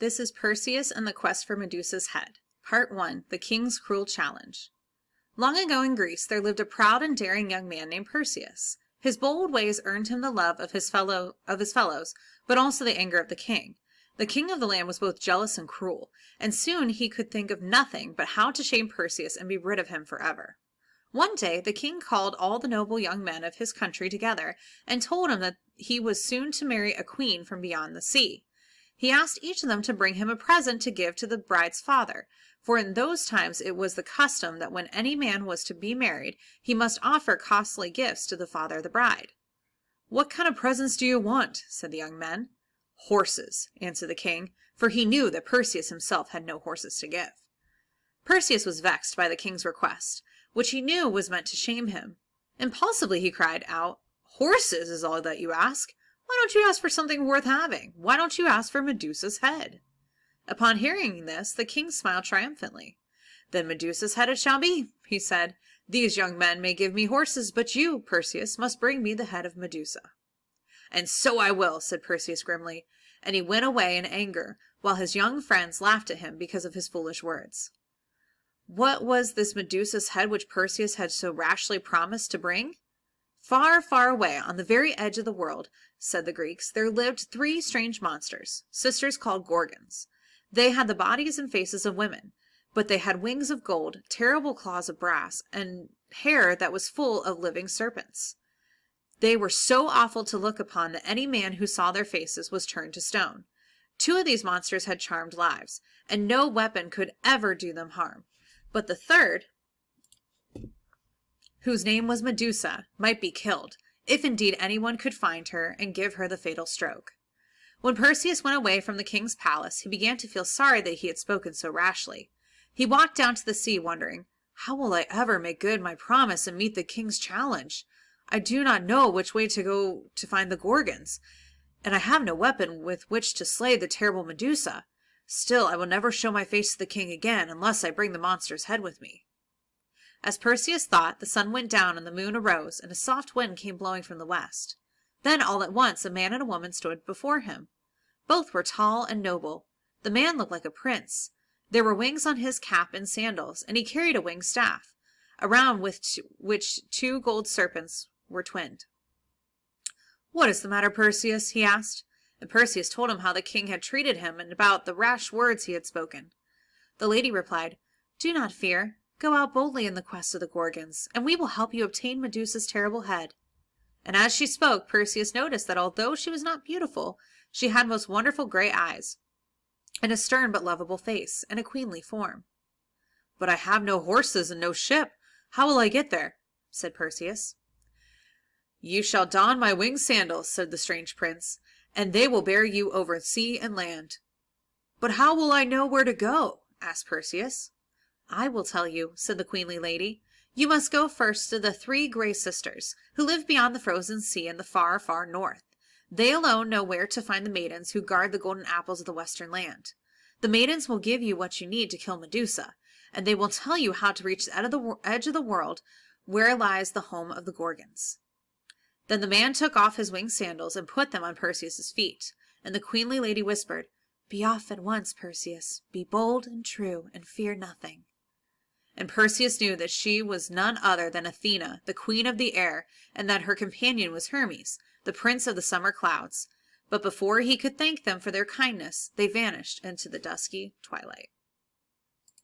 This is Perseus and the Quest for Medusa's Head. Part 1. The King's Cruel Challenge. Long ago in Greece there lived a proud and daring young man named Perseus. His bold ways earned him the love of his fellows, but also the anger of the king. The king of the land was both jealous and cruel, and soon he could think of nothing but how to shame Perseus and be rid of him forever. One day the king called all the noble young men of his country together and told them that he was soon to marry a queen from beyond the sea. He asked each of them to bring him a present to give to the bride's father, for in those times it was the custom that when any man was to be married, he must offer costly gifts to the father of the bride. "What kind of presents do you want?" said the young men. "Horses," answered the king, for he knew that Perseus himself had no horses to give. Perseus was vexed by the king's request, which he knew was meant to shame him. Impulsively he cried out, "Horses is all that you ask? Why don't you ask for something worth having? Why don't you ask for Medusa's head?" Upon hearing this, the king smiled triumphantly. "Then Medusa's head it shall be," he said. "These young men may give me horses, but you, Perseus, must bring me the head of Medusa." "And so I will," said Perseus grimly, and he went away in anger, while his young friends laughed at him because of his foolish words. What was this Medusa's head which Perseus had so rashly promised to bring? Far, far away, on the very edge of the world, said the Greeks, there lived 3 strange monsters, sisters called Gorgons. They had the bodies and faces of women, but they had wings of gold, terrible claws of brass, and hair that was full of living serpents. They were so awful to look upon that any man who saw their faces was turned to stone. 2 of these monsters had charmed lives, and no weapon could ever do them harm. But the third, whose name was Medusa, might be killed, if indeed anyone could find her and give her the fatal stroke. When Perseus went away from the king's palace, he began to feel sorry that he had spoken so rashly. He walked down to the sea, wondering, "How will I ever make good my promise and meet the king's challenge? I do not know which way to go to find the Gorgons, and I have no weapon with which to slay the terrible Medusa. Still, I will never show my face to the king again unless I bring the monster's head with me." As Perseus thought, the sun went down and the moon arose, and a soft wind came blowing from the west. Then all at once a man and a woman stood before him. Both were tall and noble. The man looked like a prince. There were wings on his cap and sandals, and he carried a winged staff, around which 2 gold serpents were twinned. "What is the matter, Perseus?" he asked. And Perseus told him how the king had treated him and about the rash words he had spoken. The lady replied, "Do not fear. Go out boldly in the quest of the Gorgons, and we will help you obtain Medusa's terrible head." And as she spoke, Perseus noticed that although she was not beautiful, she had most wonderful gray eyes, and a stern but lovable face, and a queenly form. "But I have no horses and no ship. How will I get there?" said Perseus. "You shall don my winged sandals," said the strange prince, "and they will bear you over sea and land." "But how will I know where to go?" asked Perseus. "I will tell you," said the queenly lady. "You must go first to the 3 gray sisters, who live beyond the frozen sea in the far, far north. They alone know where to find the maidens who guard the golden apples of the western land. The maidens will give you what you need to kill Medusa, and they will tell you how to reach the edge of the world where lies the home of the Gorgons." Then the man took off his winged sandals and put them on Perseus's feet, and the queenly lady whispered, "Be off at once, Perseus. Be bold and true, and fear nothing." And Perseus knew that she was none other than Athena, the queen of the air, and that her companion was Hermes, the prince of the summer clouds. But before he could thank them for their kindness, they vanished into the dusky twilight.